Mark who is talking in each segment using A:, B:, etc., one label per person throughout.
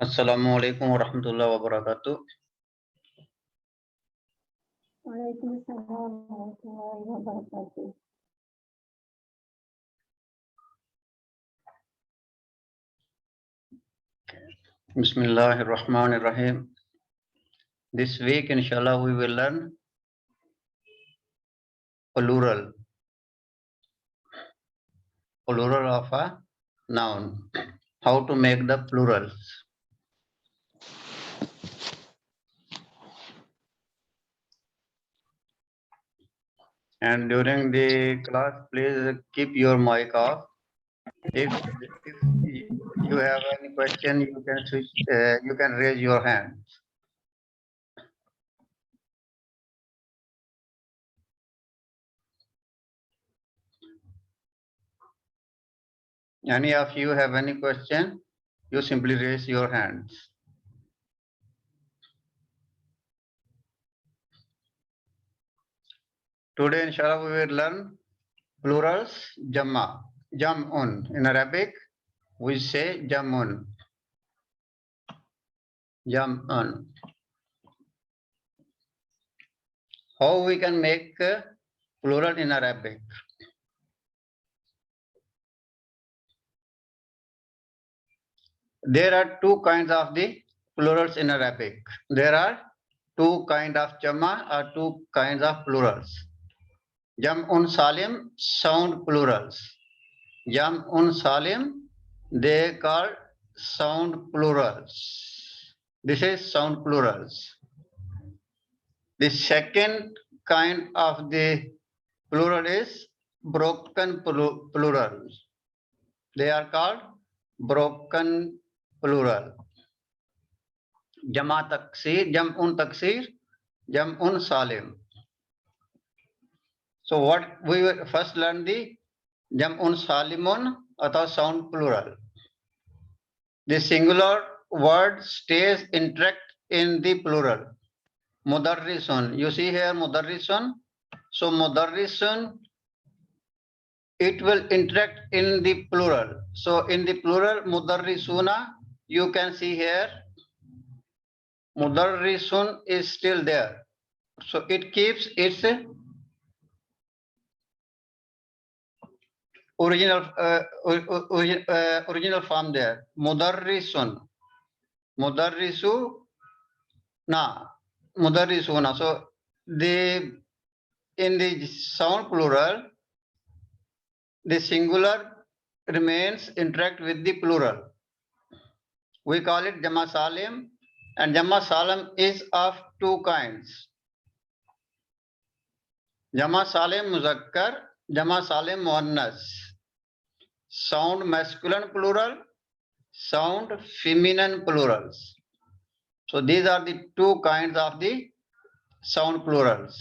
A: अस्सलामु अलैकुम वरहमतुल्लाहि वबरकातुह।
B: वालेकुम अस्सलाम warahmatullahi wabarakatuh.
A: Bismillahirrahmanirrahim. This week, inshallah, we will learn plural of a noun. How to make the plurals. And during the class, please keep your mic off. If you have any question, you can switch. You can raise your hand. Any of you have any question, you simply raise your hands. Today, inshallah, we will learn plurals, jamma, jam'un. In Arabic, we say jam'un, jam'un. How we can make plural in Arabic? There are two kinds of the plurals in Arabic. There are two kinds of jamma or two kinds of plurals. Jam'un salim, sound plurals. Jam'un salim, they call sound plurals. This is sound plurals. The second kind of the plural is broken plural. They are called broken plural. Jama taksir, taksir, jam'un salim. So what we will first learn the jam'un salimun or sound plural. The singular word stays intact in the plural. Mudarrisun. You see here mudarrisun. So mudarrisun, it will interact in the plural. So in the plural mudarrisuna, you can see here mudarrisun is still there. So it keeps its original form there. Mudarrisun. Mudarrisu na. Mudarrisuna. So in the sound plural, the singular remains interact with the plural. We call it Jamma Salim, and Jamma Salim is of two kinds. Jamma Salim Muzakkar, Jamma Salim Muannas. Sound masculine plural, sound feminine plurals. So these are the two kinds of the sound plurals.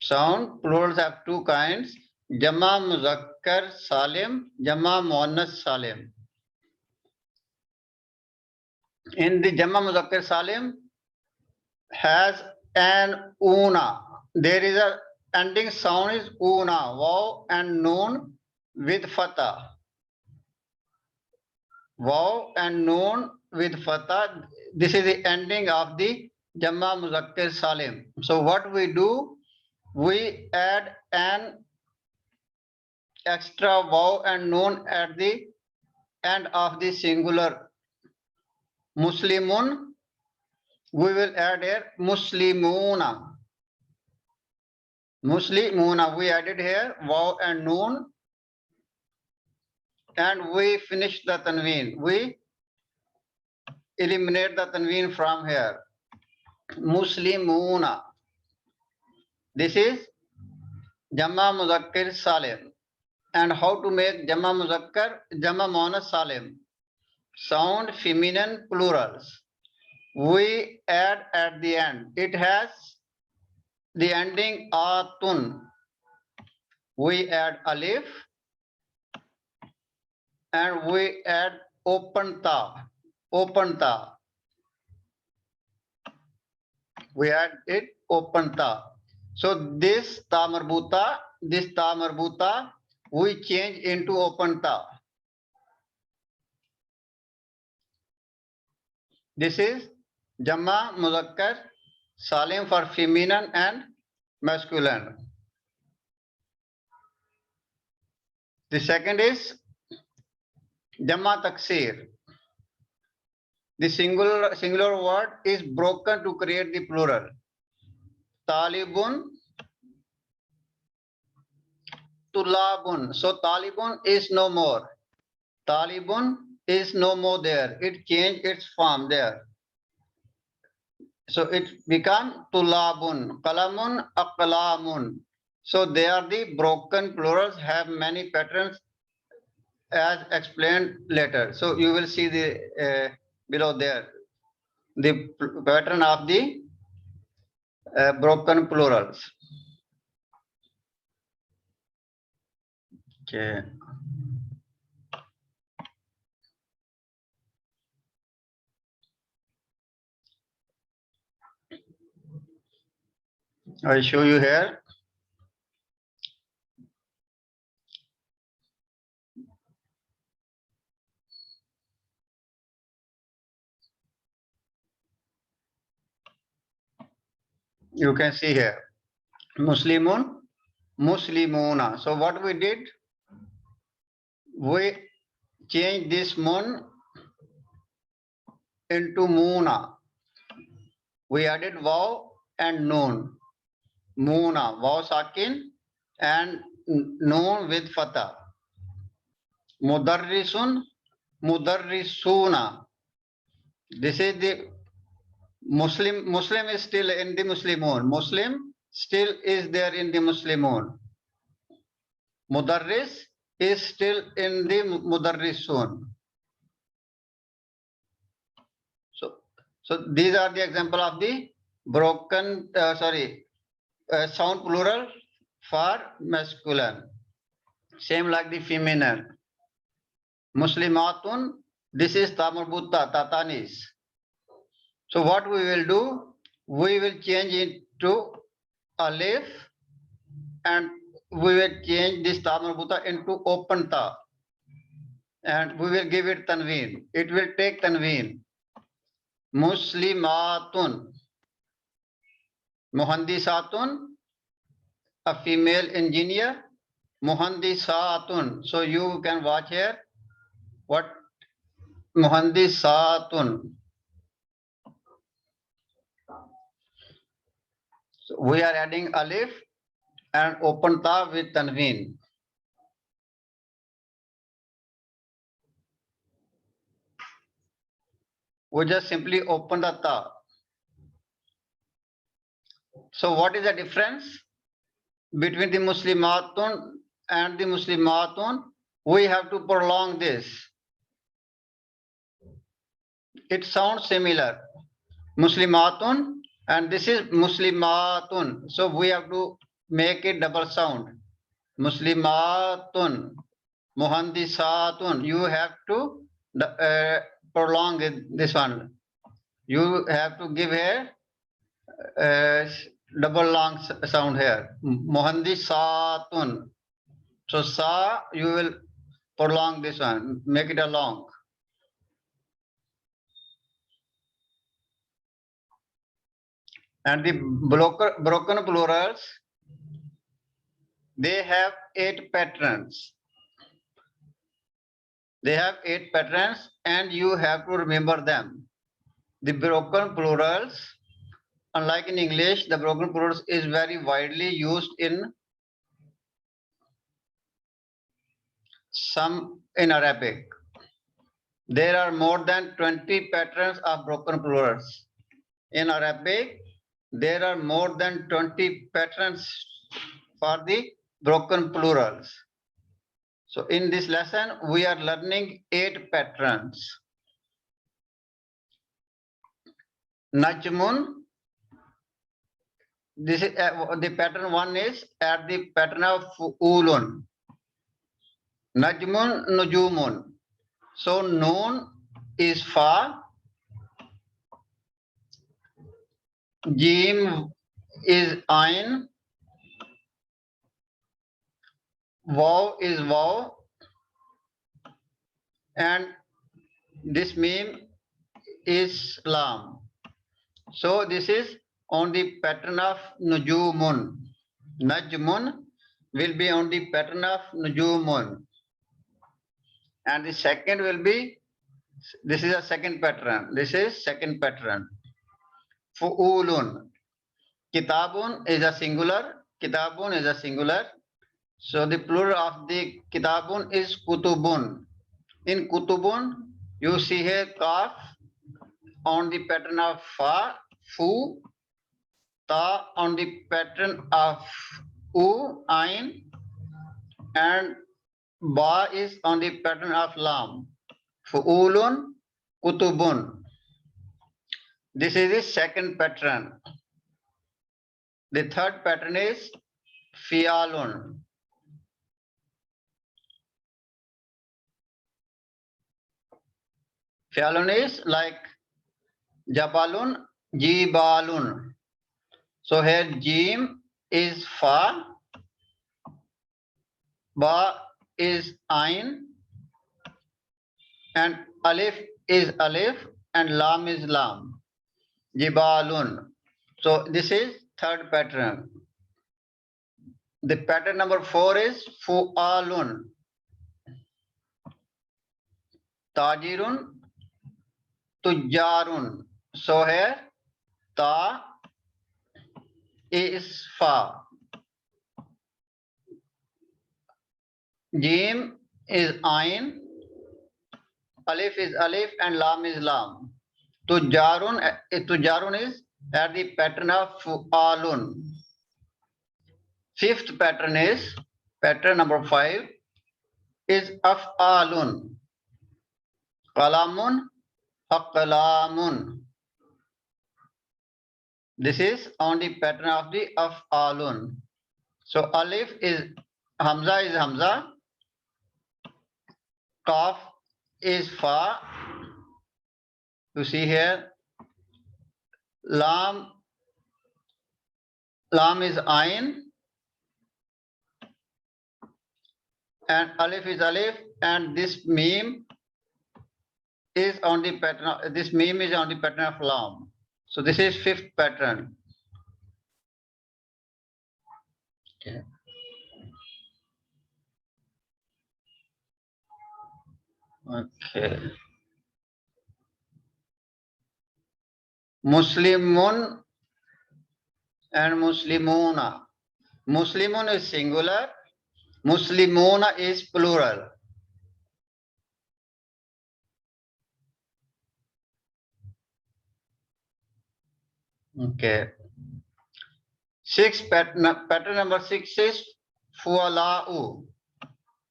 A: Sound plurals have two kinds, Jamma Muzakkar Salim, Jamma Muannas Salim. In the Jamma Muzakkar Salim has an una. There is a ending sound is una, waw and noon with fatha. Waw and noon with fatha. This is the ending of the Jamma Muzakkar Salim. So what we do, we add an extra waw and noon at the end of the singular Muslimun. We will add here Muslimuna. Muslimuna, we added here waw and noon, and we finish the tanween. We eliminate the tanween from here. Muslimuna. This is Jamma Muzakkar Salim. And how to make Jamma Muzakkar, Jamma Muannas Salim? Sound feminine plurals. We add at the end. It has the ending atun. We add alif and we add open ta. Open ta. We add it open ta. So this ta marbuta, we change into open ta. This is Jamma Muzakkar Salim for feminine and masculine. The second is Jamma Taksir. The singular word is broken to create the plural. Talibun, Tulabun. So Talibun is no more. Talibun is no more there. It changed its form there. So it become Tulabun, Kalamun, Aqlamun. So they are the broken plurals, have many patterns as explained later. So you will see the below there the pattern of the broken plurals. Okay. I show you here. You can see here Muslimun, Muslimuna. So what we did, we changed this mun into Muna. We added Waw and Noon. Muna, Waw Sakin and Noon with Fatah. Mudarrisun, Mudarrisuna. This is the Muslim is still in the Muslimun. Muslim still is there in the Muslimun. Mudarris is still in the Mudarrisun. So these are the example of the broken, sound plural for masculine. Same like the feminine. Muslimatun, this is Tamarbutta, Tatanis. So what we will do, we will change it to alif and we will change this ta marbuta into open ta and we will give it tanween. It will take tanween. Muslimatun, muhandisatun, a female engineer, muhandisatun. So you can watch here what muhandisatun. So we are adding alif and open ta with tanween. We just simply open the ta. So what is the difference between the Muslimatun and the Muslimatun? We have to prolong this. It sounds similar. Muslimatun and this is Muslimatun. So we have to make it double sound. Muslimatun, Muhandisatun. You have to prolong this one. You have to give a double long sound here. Muhandisatun. So sa, you will prolong this one, make it a long. And the broken plurals, they have 8 patterns. They have 8 patterns and you have to remember them. The broken plurals, unlike in English, the broken plurals is very widely used in Arabic. There are more than 20 patterns of broken plurals. In Arabic, there are more than 20 patterns for the broken plurals. So in this lesson, we are learning 8 patterns. Najmun, this is the pattern 1 is at the pattern of ulun. Najmun, nujumun. So noon is fa, jim is ain, waw is waw, and this meme Islam. So this is on the pattern of Nujumun. Najmun will be on the pattern of Nujumun. And the second will be, this is a second pattern. This is second pattern. Fu'ulun. Kitabun is a singular. Kitabun is a singular. So the plural of the kitabun is kutubun. In kutubun, you see here kaf on the pattern of fa, fu, ta on the pattern of u, ain, and ba is on the pattern of lam. Fu'ulun, kutubun. This is the second pattern. The third pattern is fialun. Fialun is like jabalun, jibalun. So here jim is fa, ba is ain, and alif is alif, and lam is lam. Jibalun. So this is third pattern. The pattern number 4 is fu'alun. Tajirun, tujarun. So here ta is fa. Jim is ain. Alif is alif and lam is lam. Tujarun is at the pattern of fu'alun. Fifth pattern is, pattern number 5 is af'alun. Qalamun, aqlamun. This is on the pattern of the af'alun. So alif is hamza, kaf is fa. You see here, lam is ain, and alif is alif, and this meme is on the pattern. This meme is on the pattern of lam. So this is fifth pattern. Okay. Okay. Muslimun and Muslimuna. Muslimun is singular. Muslimuna is plural. Okay. Pattern number 6 is fuala'u.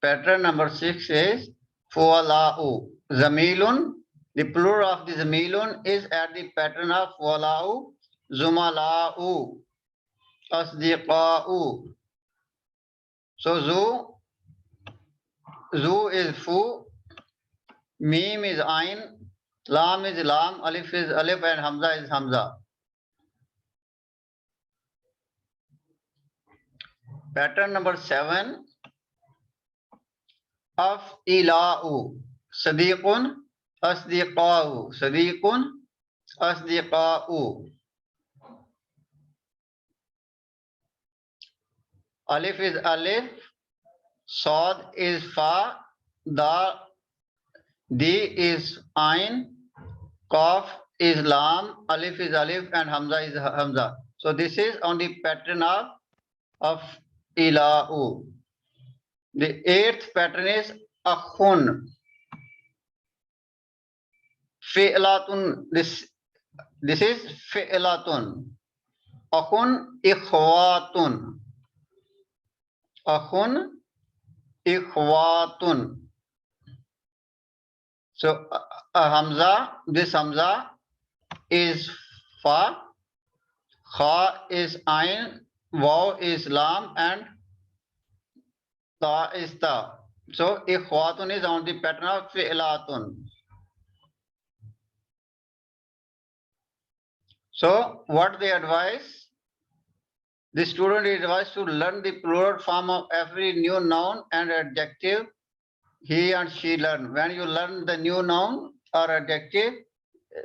A: Pattern number 6 is fuala'u. Zamilun, the plural of the zamilun is at the pattern of fuala'u. Zumala'u, asdiqa'u. So zu is fu, mim is ain, lam is lam, alif is alif, and hamza is hamza. Pattern number 7 of ila'u. Sadiqun, asdiqa'u. Sadiqun, asdiqa'u. Alif is alif, Sod is fa, di is ain, Qaf is lam, alif is alif, and hamza is hamza. So this is on the pattern of ila'u. The 8th pattern is akhun. Fi'latun. This is fi'latun. Akhun ikhwatun. Akhun ikhwatun. So hamza, this hamza is fa, kha is ain, waw is lam, and ta is ta. So ikhwatun is on the pattern of fi'latun. So what they advise? The student is advised to learn the plural form of every new noun and adjective he and she learn. When you learn the new noun or adjective,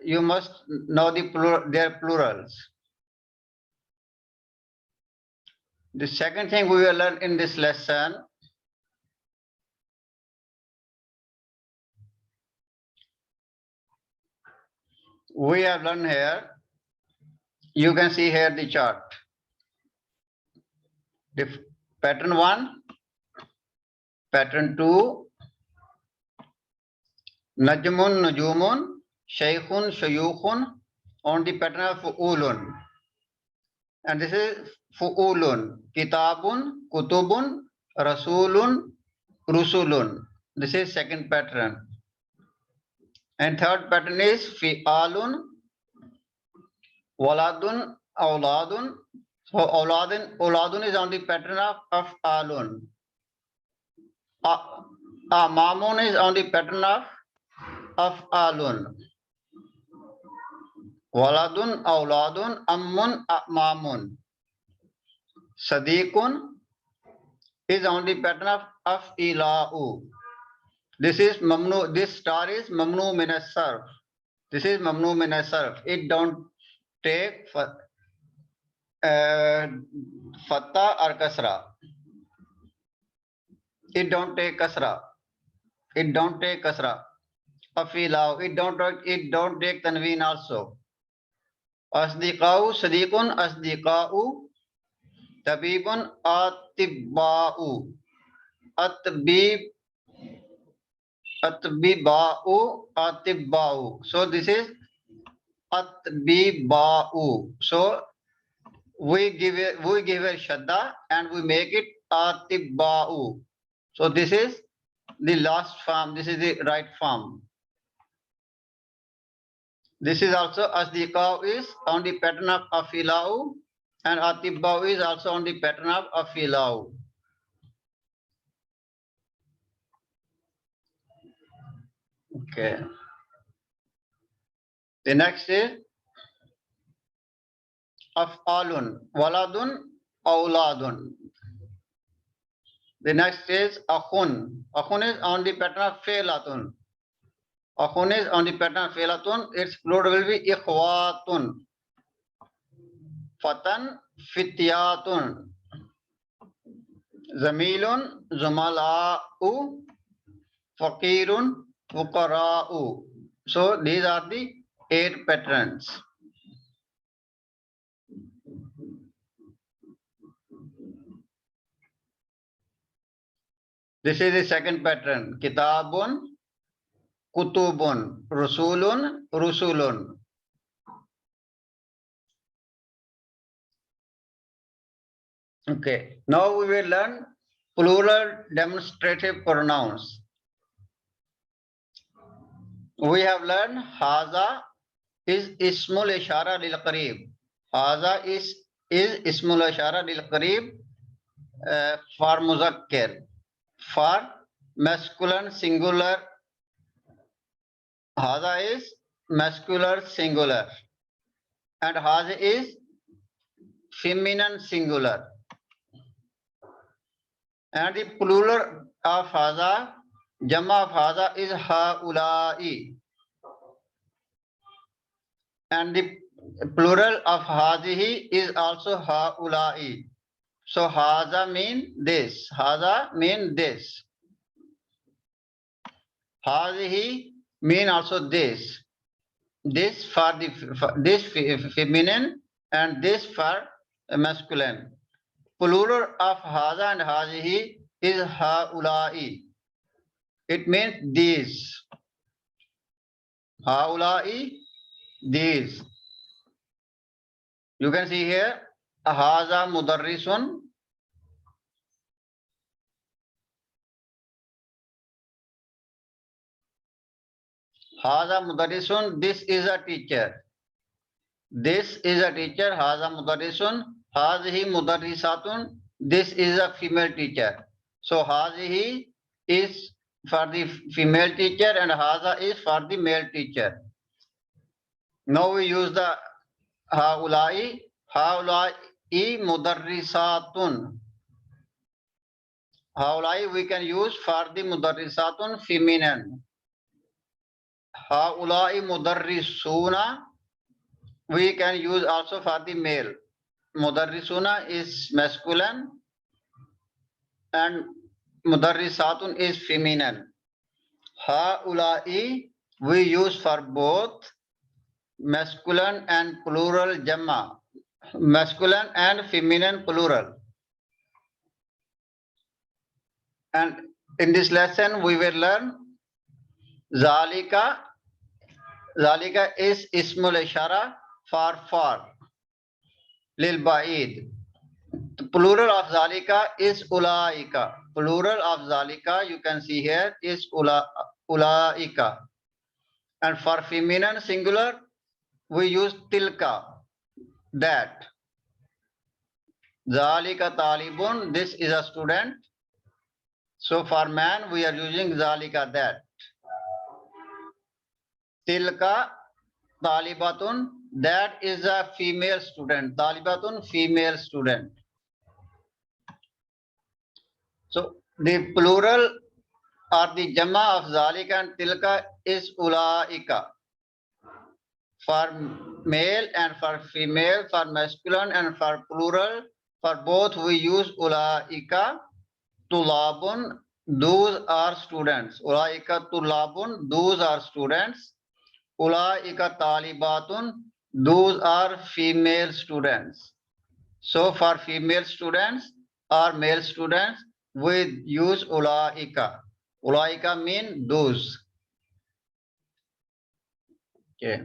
A: you must know the their plurals. The second thing we will learn in this lesson, we have learned here, you can see here the chart. The pattern 1, pattern 2, Najmun, Najumun, Shaykhun, Shayukhun, on the pattern of Fu'ulun. And this is Fu'ulun, Kitabun, Kutubun, Rasulun, Rusulun. This is second pattern. And third pattern is Fi'alun, Waladun, Auladun. So Auladun is on the pattern of Alun. Mamun is on the pattern of Alun. Waladun, Auladun, Ammun, Mamun. Sadiqun is on the pattern of Ila'u. This is Mamnu, this star is Mamnu min as-sarf. This is Mamnu min as-sarf. It don't take Fatta or Kasra. It don't take Kasra. It don't take Kasra. Afilau. It don't take Tanween also. Asdiqau, Sadiqun, Asdiqau, Tabibun, Atibba'u, Atbiba'u, Atibba'u. So this is Atbiba'u. So we give a shadda and we make it Atibba'u. So this is the last form. This is the right form. This is also Asdiqau is on the pattern of Afilau, and Atibba'u is also on the pattern of Afilau. Okay. The next is Af'alun, Waladun, Auladun. The next is Akhun. Akhun is on the pattern of Fe'latun. Akhun is on the pattern of Fe'latun. Its plural will be Ikhwatun. Fatan, Fityatun. Zamilun, Zumala'u. Faqirun, Fuqara'u. So these are the 8 patterns. This is the second pattern. Kitabun, Kutubun, Rusulun, Rusulun. Okay. Now we will learn plural demonstrative pronouns. We have learned Haza is Ismul Ishara lil Qarib. Haza is Ismul Ishara lil Qarib for Muzakkir. For masculine singular, Haza is masculine singular, and Haza is feminine singular. And the plural of Haza, Jama of Haza is Haulai. And the plural of Hazihi is also Haulai. So Haza mean this. Haza mean this. Hazihi mean also this. This for this feminine and this for masculine. Plural of Haza and Hazihi is Haulai. It means these. Haulai, these. You can see here. Haza Mudarrisun. Haza Mudarrisun. This is a teacher. This is a teacher. Haza Mudarrisun. Hazihi Mudarrisatun. This is a female teacher. So Hazihi is for the female teacher and Haza is for the male teacher. Now we use the Haulai. Haulai Mudarrisatun. Haulai we can use for the Mudarrisatun feminine. Haulai mudarrisuna, we can use also for the male. Mudarrisuna is masculine and mudarrisatun is feminine. Haulai we use for both masculine and plural jamma, masculine and feminine plural. And in this lesson we will learn Zalika. Zalika is ismul ishara for lil ba'id. The plural of Zalika is ulaika. Plural of Zalika you can see here is ulaika. And for feminine singular we use tilka, that. Zalika talibun, this is a student. So for man we are using Zalika, that. Tilka talibatun, that is a female student. Talibatun, female student. So the plural or the jamma of Zalika and Tilka is ulaika. For male and for female, for masculine and for plural, for both we use ulaika. Tulabun, those are students. Ulaika tulabun, those are students. Ulaika talibatun, those are female students. So for female students or male students, we use ulaika. Ulaika mean those. Okay.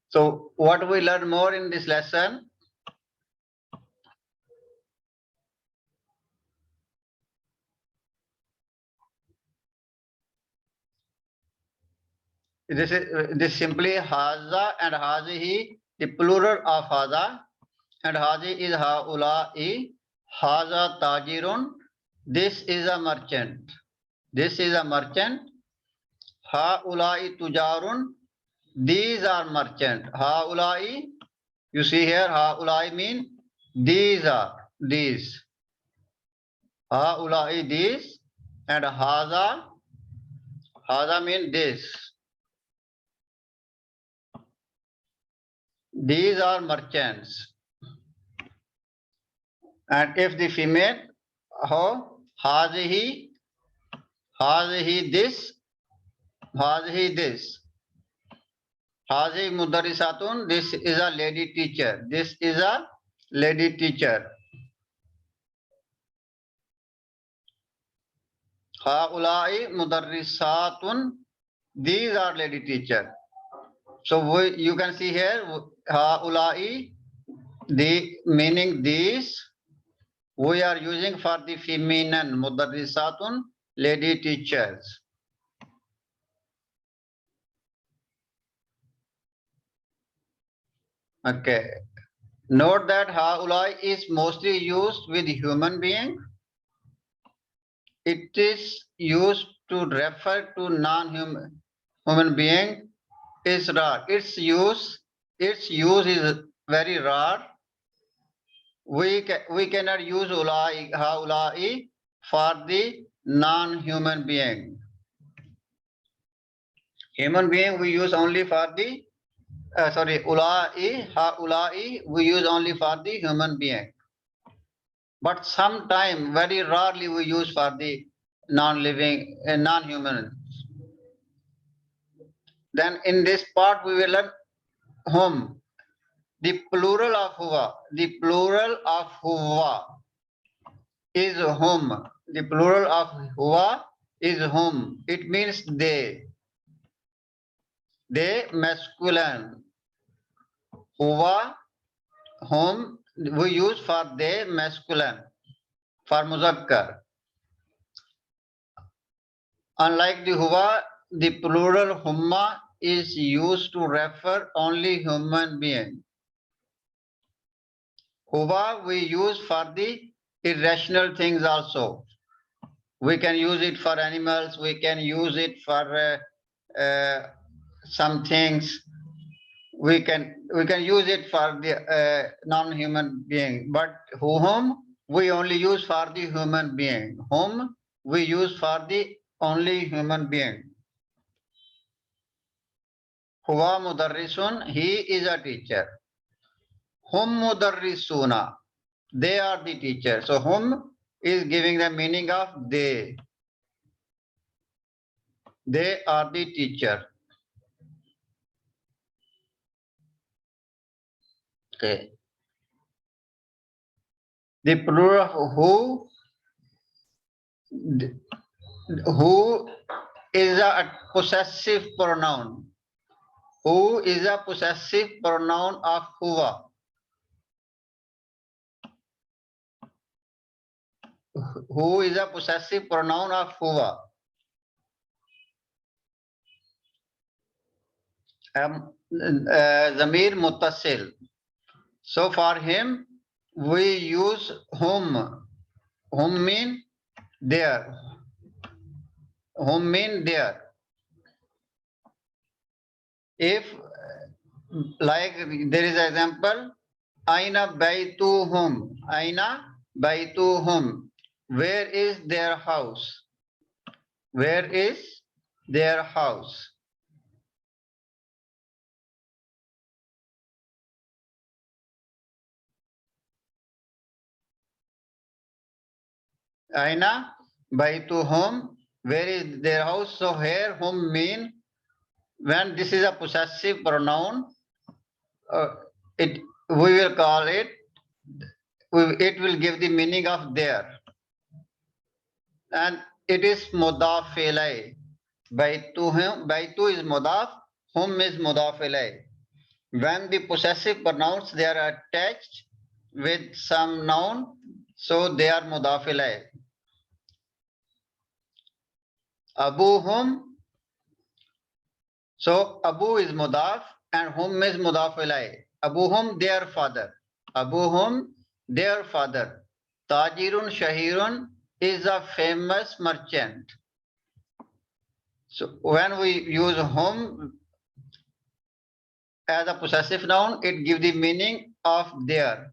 A: So what we learn more in this lesson? This simply haza and hazihi, the plural of haza, and hazi is haulai. Haza tajirun, this is a merchant. This is a merchant. Haulai tujarun, these are merchant. Haulai, you see here, haulai mean these are, these. Haulai, these, and haza mean this. These are merchants. And if the female, how? Hazihi, this, hazihi this. Hazihi mudarrisatun, this is a lady teacher. This is a lady teacher. Haulai mudarrisatun, these are lady teacher. So you can see here, haulai, the meaning these, we are using for the feminine, mudarrisatun, lady teachers. Okay. Note that haulai is mostly used with human being. It is used to refer to non-human being is rare. Its use is very rare. We cannot use haulai for the non-human being. Human being we use only for the haulai we use only for the human being. But sometime very rarely we use for the non-living and non-human. Then in this part we will learn whom. The plural of huwa. The plural of huwa is whom. The plural of huwa is whom. It means they. They masculine. Huwa, whom we use for they masculine. For muzakkar. Unlike the huwa, the plural humma is used to refer only human being. Huwa we use for the irrational things also. We can use it for animals, we can use it for some things. We can use it for the non-human being, but whom we only use for the human being. Whom we use for the only human being. Huwa mudarrisun, he is a teacher. Hum mudarrisuna, they are the teacher. So hum is giving the meaning of they. They are the teacher. Okay. The plural of who is a possessive pronoun. Who is a possessive pronoun of huwa. Who is a possessive pronoun of huwa. Zamir muttasil. So for him, we use whom. Whom mean there. Whom mean there. If like there is an example, Aina baytuhum. Aina baytuhum. Where is their house? Where is their house? Aina baytuhum. Where is their house? So here hum mean when this is a possessive pronoun, it we will call it. It will give the meaning of there, and it is mudaf ilay. Baytu is mudaf, hum is mudaf ilay. When the possessive pronouns they are attached with some noun, so they are mudaf ilay. Abuhum. So Abu is mudaf and hum is mudaf ilay. Abuhum their father. Abuhum their father. Tajirun Shahirun is a famous merchant. So when we use hum as a possessive noun, it gives the meaning of there.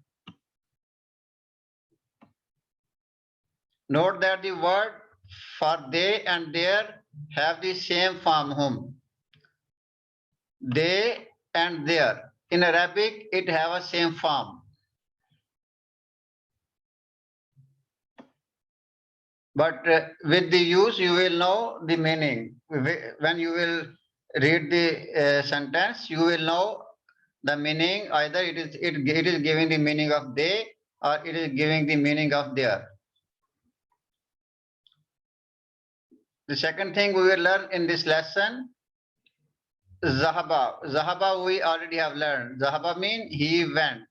A: Note that the word for they and there have the same form hum. They and there. In Arabic, it have a same form. But with the use, you will know the meaning. When you will read the sentence, you will know the meaning. Either it is giving the meaning of they or it is giving the meaning of there. The second thing we will learn in this lesson, Zahaba. Zahaba we already have learned. Zahaba means he went.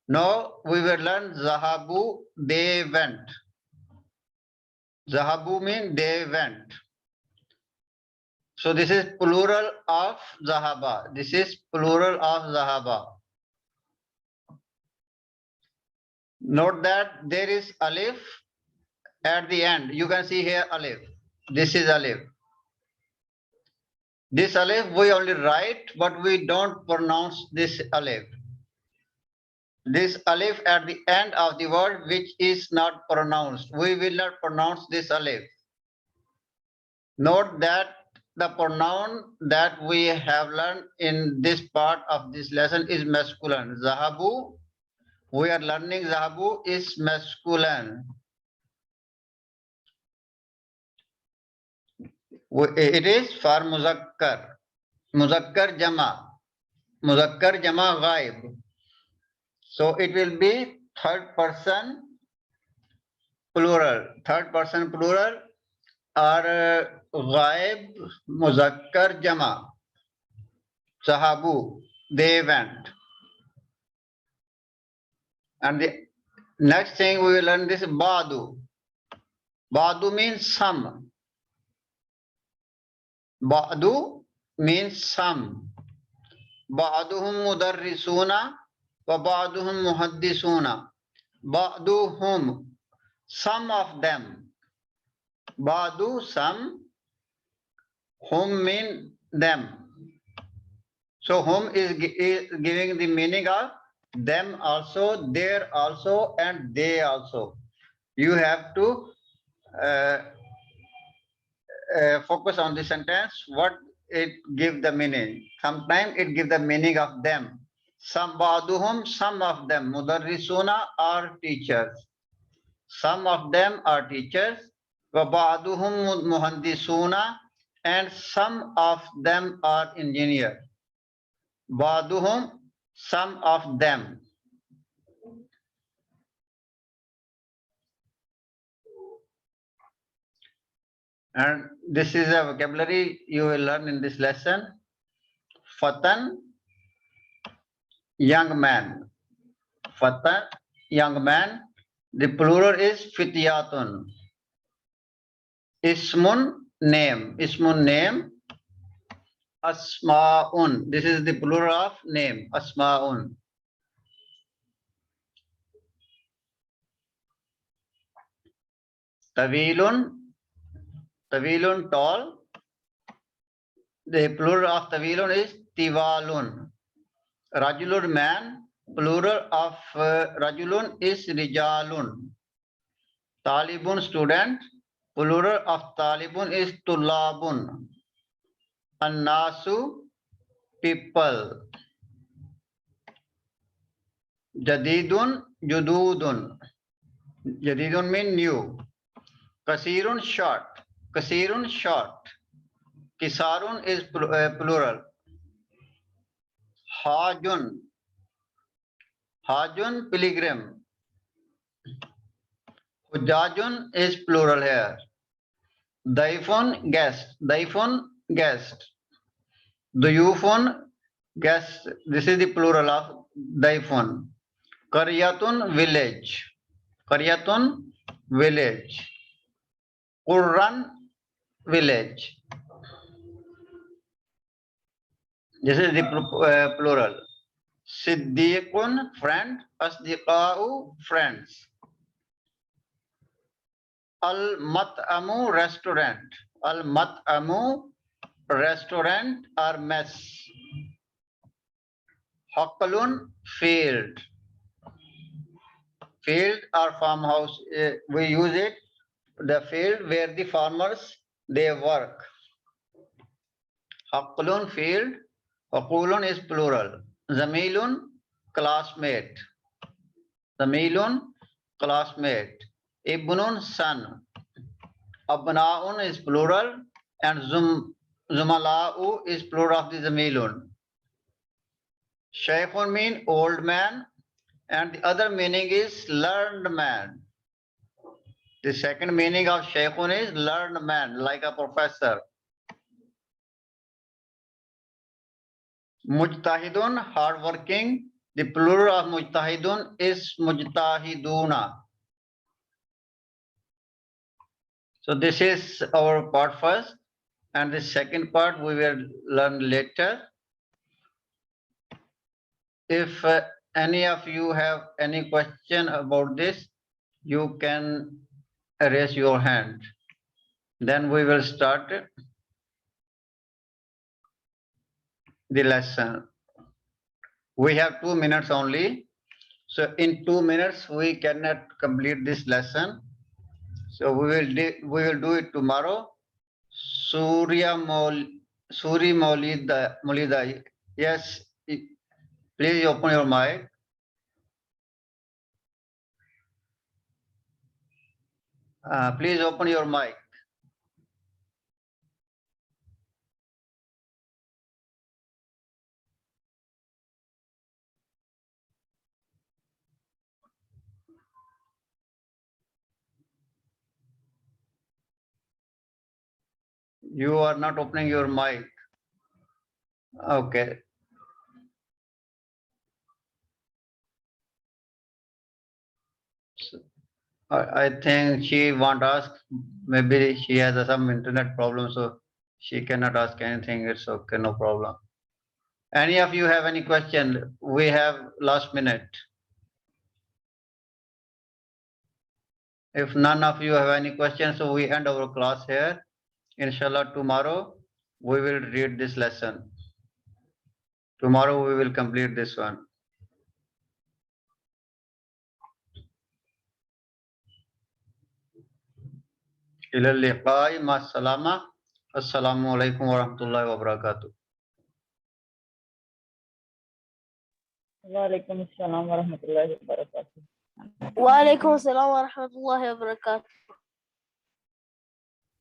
A: Now we will learn Zahabu, they went. Zahabu means they went. So this is plural of Zahaba. This is plural of Zahaba. Note that there is alif at the end. You can see here alif. This is alif. This alif we only write, but we don't pronounce this alif. This alif at the end of the word which is not pronounced. We will not pronounce this alif. Note that the pronoun that we have learned in this part of this lesson is masculine. Zahabu, we are learning Zahabu is masculine. It is for Muzakkar. Muzakkar Jama. Muzakkar Jama Ghaib. So it will be third person plural. Third person plural or Ghaib Muzakkar Jama. Sahabu, they went. And the next thing we will learn this Badu. Badu means some. Ba'du means some. Ba'duhum mudarrisuna wa ba'duhum muhaddisuna. Ba'duhum, some of them. Ba'du, some. Hum mean them. So hum is giving the meaning of them also, there also, and they also. You have to focus on the sentence, what it give the meaning. Sometimes it give the meaning of them. Some ba'duhum, some of them. Mudarrisuna are teachers. Some of them are teachers. Wa ba'duhum muhandisuna, and some of them are engineers. Ba'duhum, some of them. And this is a vocabulary you will learn in this lesson. Fatan, young man. Fatan, young man. The plural is fityatun. Ismun, name. Ismun, name. Asma'un. This is the plural of name. Asma'un. Tawilun. Tawilun, tall. The plural of tawilun is tiwalun. Rajulun, man. Plural of rajulun is rijalun. Talibun, student. Plural of talibun is tulabun. Annasu, people. Jadidun, jududun. Jadidun mean new. Kasirun, short. Kasirun, short. Kisarun is plural. Hajun. Hajun, pilgrim. Hujajun is plural here. Daifun, guest. Daifun, guest. Duyufun, guest. This is the plural of daifun. Qaryatun, village. Qaryatun, village. Qurran, village. This is the plural. Siddiqun, friend. Asdiqa'u, friends. Al-mat'amu, restaurant. Al-mat'amu, restaurant or mess. Haqalun, field. Field or farmhouse, we use it. The field where the farmers, they work. Haqalun, field. Haqulun is plural. Zamilun, classmate. Zamilun, classmate. Ibnun, son. Abna'un is plural, and Zumala'u is plural of the Zamilun. Shaykhun mean old man, and the other meaning is learned man. The second meaning of Shaykhun is learned man, like a professor. Mujtahidun, hardworking. The plural of Mujtahidun is Mujtahiduna. So this is our part first, and the second part we will learn later. If any of you have any question about this, you can raise your hand. Then we will start the lesson. We have 2 minutes only. So in 2 minutes, we cannot complete this lesson. So we will do it tomorrow. Suri Maulida. Yes, please open your mic. Please open your mic. You are not opening your mic. Okay. So, I think she won't ask. Maybe she has some internet problem, so she cannot ask anything. It's okay, no problem. Any of you have any question? We have last minute. If none of you have any questions, so we end our class here. Inshallah, tomorrow we will read this lesson. Tomorrow we will complete this one. Ila liqa'i ma salama. अस्सलामु अलैकुम वरहमतुल्लाहि वबरकातुह।
C: वालेकुम अस्सलाम वरहमतुल्लाहि वबरकातुह।
D: वालेकुम अस्सलाम वरहमतुल्लाहि वबरकातुह।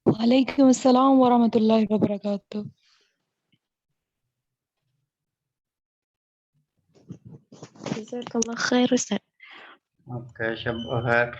E: वालेकुम अस्सलाम वरहमतुल्लाहि वबरकातुह।
D: जज़ाकल्लाह खैर उस्ताद।
A: Okay, शब खैर।